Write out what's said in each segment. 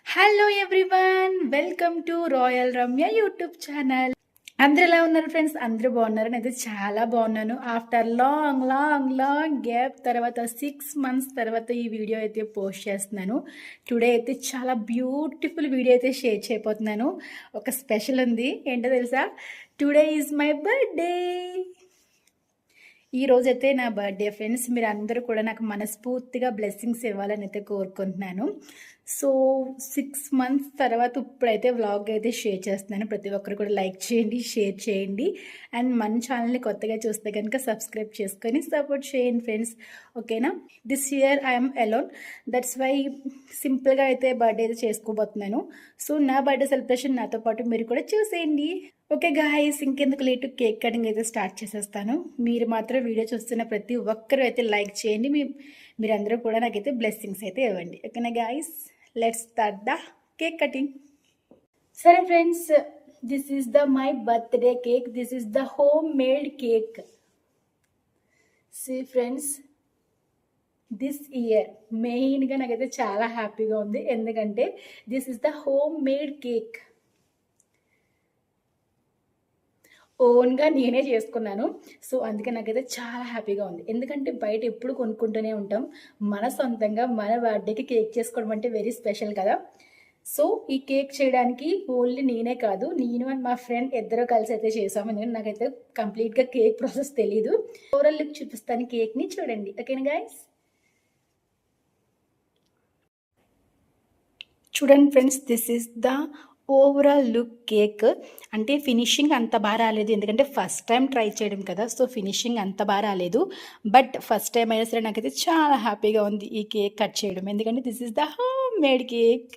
Hello everyone, welcome to royal Ramya YouTube channel. అందరూ ఎలా ఉన్నారు ఫ్రెండ్స్? అందరూ బాగున్నారు. నేనైతే చాలా బాగున్నాను. After long long long gap తర్వాత 6 months తర్వాత ఈ వీడియో అయితే పోస్ట్ చేస్తున్నాను. టుడే అయితే చాలా బ్యూటిఫుల్ వీడియో అయితే షేర్ చేయబోతున్నాను. ఒక స్పెషల్ ఉంది, ఏంటో తెలుసా? Today is my birthday. ఈ రోజైతే నా బర్త్డే ఫ్రెండ్స్. మీరు అందరూ కూడా నాకు మనస్ఫూర్తిగా బ్లెస్సింగ్స్ ఇవ్వాలని అయితే కోరుకుంటున్నాను. సో 6 months తర్వాత ఇప్పుడైతే వ్లాగ్ అయితే షేర్ చేస్తున్నాను. ప్రతి ఒక్కరు కూడా లైక్ చేయండి, షేర్ చేయండి, అండ్ మన ఛానల్ని కొత్తగా చూస్తే కనుక సబ్స్క్రైబ్ చేసుకొని సపోర్ట్ చేయండి ఫ్రెండ్స్. ఓకేనా? This year I'm alone, that's why సింపుల్గా అయితే బర్త్డే అయితే చేసుకోబోతున్నాను. సో నా బర్త్డే సెలబ్రేషన్ నాతో పాటు మీరు కూడా చూసేయండి. ఓకే గాయ్స్, ఇంకెందుకు లేటు కేక్ కటింగ్ అయితే స్టార్ట్ చేసేస్తాను. మీరు మాత్రం వీడియో చూస్తున్న ప్రతి ఒక్కరు అయితే లైక్ చేయండి. మీరందరూ కూడా నాకైతే బ్లెస్సింగ్స్ అయితే ఇవ్వండి. ఓకేనా guys, let's start the cake cutting. సరే friends, this is the my birthday cake. This is the home made cake. See friends, this year మెయిన్గా నాకైతే చాలా హ్యాపీగా ఉంది, ఎందుకంటే this is the home made cake. ఓన్గా నేనే చేసుకున్నాను. సో అందుకే నాకైతే చాలా హ్యాపీగా ఉంది, ఎందుకంటే బయట ఎప్పుడు కొనుక్కుంటూనే ఉంటాం. మన సొంతంగా మన బర్త్డేకి కేక్ చేసుకోవడం అంటే వెరీ స్పెషల్ కదా. సో ఈ కేక్ చేయడానికి ఓన్లీ నేనే కాదు, నేను అండ్ మా ఫ్రెండ్ ఇద్దరు కలిసి అయితే చేసాము. ఎందుకంటే నాకైతే కంప్లీట్గా కేక్ ప్రాసెస్ తెలీదు. ఓవరాల్ లుక్ చూపిస్తాను కేక్ని, చూడండి. ఓకేనా గైస్? చూడండి friends, this is the overall look cake. అంటే ఫినిషింగ్ అంత బాగా రాలేదు, ఎందుకంటే ఫస్ట్ టైం ట్రై చేయడం కదా. సో ఫినిషింగ్ అంత బాగా రాలేదు, బట్ ఫస్ట్ టైం అయినా సరే నాకైతే చాలా హ్యాపీగా ఉంది ఈ కేక్ కట్ చేయడం, ఎందుకంటే this is the home made cake.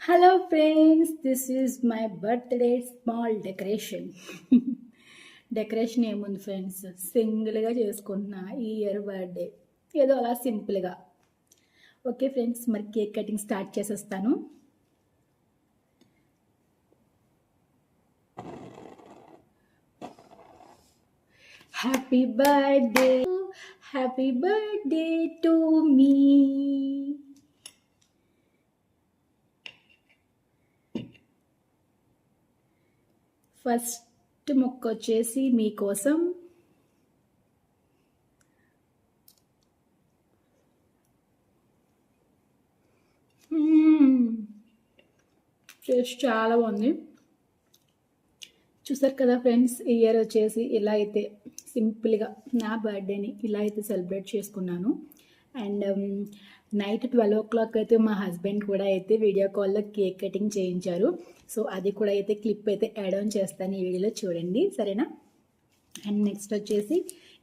Hello friends, this is my birthday small decoration. Decoration ఏముంది ఫ్రెండ్స్, సింగిల్గా చేసుకుంటున్నా ఈ ఇయర్ బర్త్డే, ఏదో అలా సింపుల్గా. ఓకే ఫ్రెండ్స్, మరి కేక్ కటింగ్ స్టార్ట్ చేసేస్తాను. Happy birthday to me. First మొక్క వచ్చేసి మీకోసం. టేస్ట్ చాలా బాగుంది. చూసారు కదా ఫ్రెండ్స్, ఈ ఇయర్ వచ్చేసి ఇలా అయితే సింపుల్గా నా బర్త్డేని ఇలా అయితే సెలబ్రేట్ చేసుకున్నాను. అండ్ నైట్ 12 o'clock అయితే మా హస్బెండ్ కూడా అయితే వీడియో కాల్లో కేక్ కటింగ్ చేయించారు. సో అది కూడా అయితే క్లిప్ అయితే యాడ్ ఆన్ చేస్తాను ఈ వీడియోలో, చూడండి. సరేనా? అండ్ నెక్స్ట్ వచ్చేసి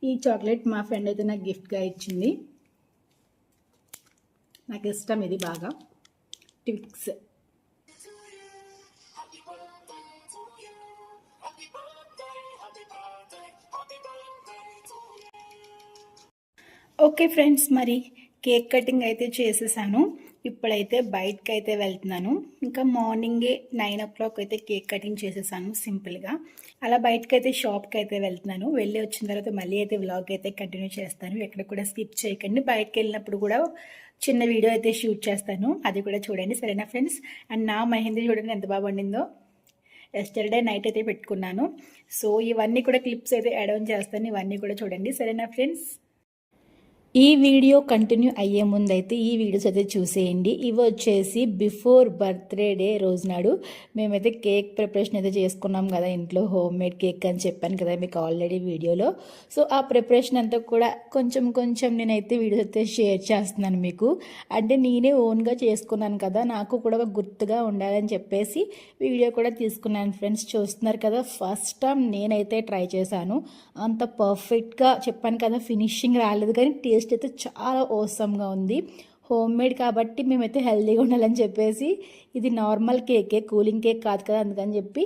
ఈ చాక్లెట్ మా ఫ్రెండ్ అయితే నాకు గిఫ్ట్గా ఇచ్చింది. నాకు ఇష్టం ఇది బాగా, ట్విక్స్. ఓకే ఫ్రెండ్స్, మరి కేక్ కటింగ్ అయితే చేసేసాను. ఇప్పుడైతే బయటకు అయితే వెళ్తున్నాను. ఇంకా మార్నింగే 9 o'clock అయితే కేక్ కటింగ్ చేసేసాను సింపుల్గా. అలా బయటకు అయితే షాప్కి అయితే వెళ్తున్నాను. వెళ్ళి వచ్చిన తర్వాత మళ్ళీ అయితే వ్లాగ్ అయితే కంటిన్యూ చేస్తాను. ఎక్కడ కూడా స్కిప్ చేయకండి. బయటకు వెళ్ళినప్పుడు కూడా చిన్న వీడియో అయితే షూట్ చేస్తాను, అది కూడా చూడండి. సరేనా ఫ్రెండ్స్? అండ్ నా మెహందీ చూడండి ఎంత బాగా వండిందో. ఎస్టర్డే నైట్ అయితే పెట్టుకున్నాను. సో ఇవన్నీ కూడా క్లిప్స్ అయితే యాడ్ ఆన్ చేస్తాను, ఇవన్నీ కూడా చూడండి. సరేనా ఫ్రెండ్స్? ఈ వీడియో కంటిన్యూ అయ్యే ముందు అయితే ఈ వీడియోస్ అయితే చూసేయండి. ఇవి వచ్చేసి బిఫోర్ బర్త్డే డే రోజు నాడు మేమైతే కేక్ ప్రిపరేషన్ అయితే చేసుకున్నాం కదా ఇంట్లో, హోమ్ మేడ్ కేక్ అని చెప్పాను కదా మీకు ఆల్రెడీ వీడియోలో. సో ఆ ప్రిపరేషన్ అంతా కూడా కొంచెం నేనైతే వీడియోస్ అయితే షేర్ చేస్తున్నాను మీకు. అంటే నేనే ఓన్గా చేసుకున్నాను కదా, నాకు కూడా గుర్తుగా ఉండాలని చెప్పేసి వీడియో కూడా తీసుకున్నాను ఫ్రెండ్స్. చూస్తున్నారు కదా, ఫస్ట్ టైం నేనైతే ట్రై చేశాను. అంత పర్ఫెక్ట్గా చెప్పాను కదా, ఫినిషింగ్ రాలేదు, కానీ టేస్ట్ అయితే చాలా ఓసమ్గా ఉంది. హోమ్ మేడ్ కాబట్టి మేమైతే హెల్తీగా ఉండాలని చెప్పేసి, ఇది నార్మల్ కేకే, కూలింగ్ కేక్ కాదు కదా, అందుకని చెప్పి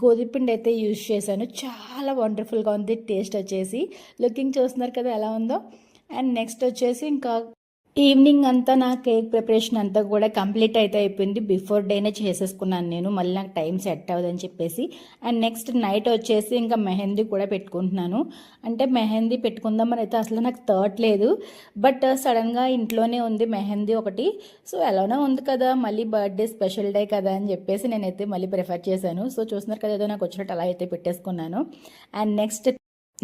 గోధుమ పిండి అయితే యూజ్ చేశాను. చాలా వండర్ఫుల్గా ఉంది టేస్ట్ వచ్చేసి. లుకింగ్ చూస్తున్నారు కదా ఎలా ఉందో. అండ్ నెక్స్ట్ వచ్చేసి ఇంకా ఈవినింగ్ అంతా నా కేక్ ప్రిపరేషన్ అంతా కూడా కంప్లీట్ అయితే అయిపోయింది. బిఫోర్ డేనే చేసేసుకున్నాను నేను, మళ్ళీ నాకు టైం సెట్ అవ్వదని చెప్పేసి. అండ్ నెక్స్ట్ నైట్ వచ్చేసి ఇంకా మెహందీ కూడా పెట్టుకుంటున్నాను. అంటే మెహందీ పెట్టుకుందామని అయితే అసలు నాకు థాట్ లేదు, బట్ సడన్గా ఇంట్లోనే ఉంది మెహందీ ఒకటి. సో ఎలానో ఉంది కదా, మళ్ళీ బర్త్డే స్పెషల్ డే కదా అని చెప్పేసి నేనైతే మళ్ళీ ప్రిఫర్ చేశాను. సో చూస్తున్నారు కదా, ఏదో నాకు వచ్చినట్టు అలా అయితే పెట్టేసుకున్నాను. అండ్ నెక్స్ట్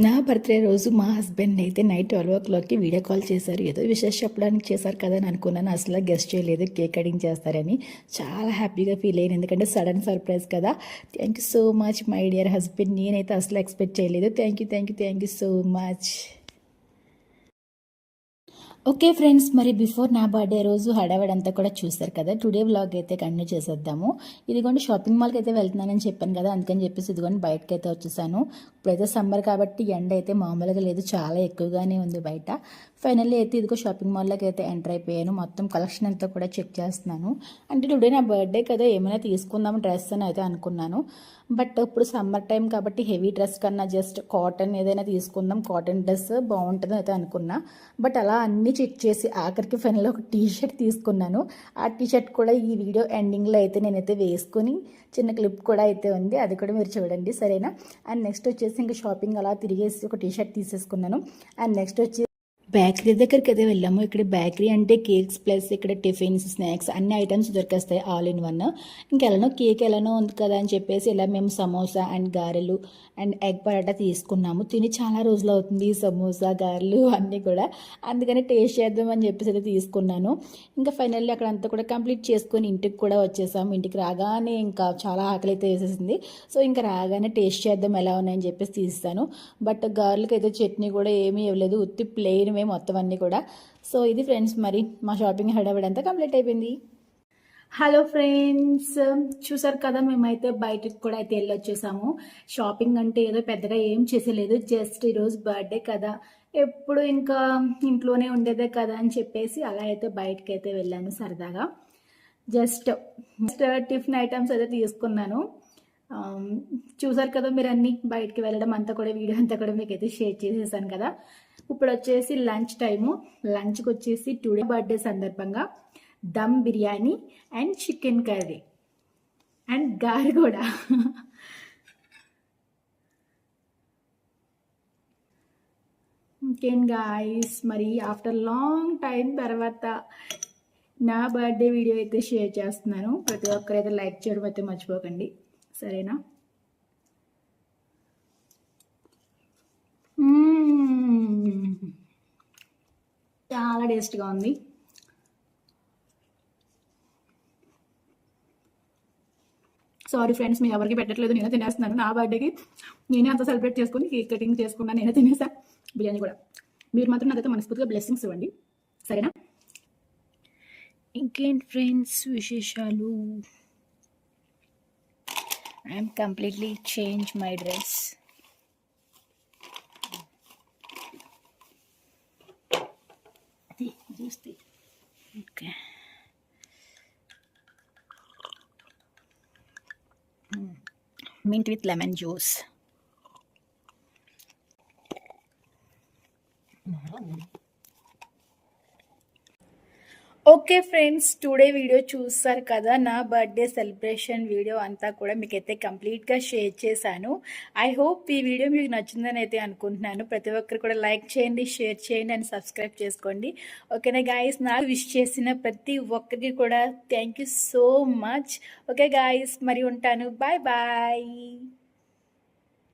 నా బర్త్డే రోజు మా హస్బెండ్ అయితే నైట్ 12 o'clockకి వీడియో కాల్ చేశారు. ఏదో విషయం చెప్పడానికి చేశారు కదా అని అనుకున్నాను. అసలు గెస్ట్ చేయలేదు కేక్ కటింగ్ చేస్తారని. చాలా హ్యాపీగా ఫీల్ అయ్యాను, ఎందుకంటే సడన్ సర్ప్రైజ్ కదా. Thank you so much my dear husband. నేనైతే అసలు ఎక్స్పెక్ట్ చేయలేదు. Thank you so much. Okay friends, మరి బిఫోర్ నా బర్త్డే రోజు హడావిడంతా కూడా చూస్తారు కదా. టుడే వ్లాగ్ అయితే కంటిన్యూ చేసేద్దాము. ఇదిగోండి షాపింగ్ మాల్కి అయితే వెళ్తున్నానని చెప్పాను కదా, అందుకని చెప్పేసి ఇదిగోండి బయటకి అయితే వచ్చేసాను. ఇప్పుడైతే సమ్మర్ కాబట్టి ఎండ అయితే మామూలుగా లేదు, చాలా ఎక్కువగానే ఉంది బయట. ఫైనల్లీ అయితే ఇదిగో షాపింగ్ మాల్లోకి అయితే ఎంటర్ అయిపోయాను. మొత్తం కలెక్షన్ అంతా కూడా చెక్ చేస్తున్నాను. అంటే టుడే నా బర్త్డే కదా, ఏమైనా తీసుకుందాం డ్రెస్ అని అయితే అనుకున్నాను. బట్ ఇప్పుడు సమ్మర్ టైం కాబట్టి హెవీ డ్రెస్ కన్నా జస్ట్ కాటన్ ఏదైనా తీసుకుందాం, కాటన్ డ్రెస్ బాగుంటుంది అయితే అనుకున్నా. బట్ అలా అన్నీ చెక్ చేసి ఆఖరికి ఫైనల్ ఒక టీ షర్ట్ తీసుకున్నాను. ఆ టీ షర్ట్ కూడా ఈ వీడియో ఎండింగ్లో అయితే నేనైతే వేసుకుని చిన్న క్లిప్ కూడా అయితే ఉంది, అది కూడా మీరు చూడండి సరేనా. అండ్ నెక్స్ట్ వచ్చేసి ఇంకా షాపింగ్ అలా తిరిగేసి ఒక టీ షర్ట్ తీసేసుకున్నాను. అండ్ నెక్స్ట్ వచ్చి బేకరీ దగ్గరికి అయితే వెళ్ళాము. ఇక్కడ బేకరీ అంటే కేక్స్ ప్లస్ ఇక్కడ టిఫిన్స్, స్నాక్స్ అన్ని ఐటమ్స్ దొరికేస్తాయి ఆల్ ఇన్ వన్. ఇంకెలానో కేక్ ఎలానో ఉంది కదా అని చెప్పేసి ఇలా మేము సమోసా అండ్ గారెలు అండ్ ఎగ్ పరాటా తీసుకున్నాము. తిని చాలా రోజులు అవుతుంది సమోసా గారెలు అన్నీ కూడా, అందుకని టేస్ట్ చేద్దామని చెప్పేసి అయితే తీసుకున్నాను. ఇంకా ఫైనల్లీ అక్కడ అంతా కూడా కంప్లీట్ చేసుకొని ఇంటికి కూడా వచ్చేసాము. ఇంటికి రాగానే ఇంకా చాలా ఆకలి అయితే వేసేసింది. సో ఇంకా రాగానే టేస్ట్ చేద్దాం ఎలా ఉన్నాయని చెప్పేసి తీస్తాను. బట్ గారెలకి అయితే చట్నీ కూడా ఏమీ ఇవ్వలేదు, ఉత్తి ప్లెయిన్ మొత్తం అన్నీ కూడా. సో ఇది ఫ్రెండ్స్, మరి మా షాపింగ్ హడావిడంతా కంప్లీట్ అయిపోయింది. హలో ఫ్రెండ్స్, చూసారు కదా మేమైతే బయటకు కూడా అయితే వెళ్ళొచ్చేసాము. షాపింగ్ అంటే ఏదో పెద్దగా ఏం చేసేలేదు, జస్ట్ ఈరోజు బర్త్డే కదా, ఎప్పుడు ఇంకా ఇంట్లోనే ఉండేదే కదా అని చెప్పేసి అలా అయితే బయటకు అయితే వెళ్ళాను సరదాగా. జస్ట్ టిఫిన్ ఐటమ్స్ అయితే తీసుకున్నాను. చూసారు కదా మీరు, అన్నీ బయటకు వెళ్ళడం అంతా కూడా వీడియో అంతా కూడా మీకు అయితే షేర్ చేసేసాను కదా. ఇప్పుడు వచ్చేసి లంచ్ టైము. లంచ్కి వచ్చేసి టుడే బర్త్డే సందర్భంగా dum biryani and chicken curry and గారి కూడా. ఇంకేం గాయస్, మరి ఆఫ్టర్ లాంగ్ టైం తర్వాత నా బర్త్డే వీడియో అయితే షేర్ చేస్తున్నాను. ప్రతి ఒక్కరైతే లైక్ చేయడం అయితే మర్చిపోకండి సరేనా. చాలా టేస్ట్గా ఉంది. సారీ ఫ్రెండ్స్, మీ ఎవరికి పెట్టట్లేదు, నేనే తినేస్తున్నాను. నా బర్త్డేకి నేనే అంత సెలబ్రేట్ చేసుకుని కేక్ కటింగ్ చేసుకున్నాను, నేనే తినేసాను బిర్యానీ కూడా. మీరు మాత్రం నాకైతే మనస్ఫూర్తిగా బ్లెస్సింగ్స్ ఇవ్వండి సరేనా. ఇంకేంటి ఫ్రెండ్స్ విశేషాలు. I'm completely change my dress. చూస్తే okay. mint with lemon juice. Okay friends, today video చూస్తారు కదా, నా బర్త్డే సెలబ్రేషన్ వీడియో అంతా కూడా మీకైతే కంప్లీట్గా షేర్ చేశాను. ఐ హోప్ ఈ వీడియో మీకు నచ్చిందని అయితే అనుకుంటున్నాను. ప్రతి ఒక్కరు కూడా లైక్ చేయండి, షేర్ చేయండి అండ్ సబ్స్క్రైబ్ చేసుకోండి ఓకేనా గాయస్. నాకు విష్ చేసిన ప్రతి ఒక్కరికి కూడా thank you so much. Okay guys, మరి ఉంటాను. Bye bye.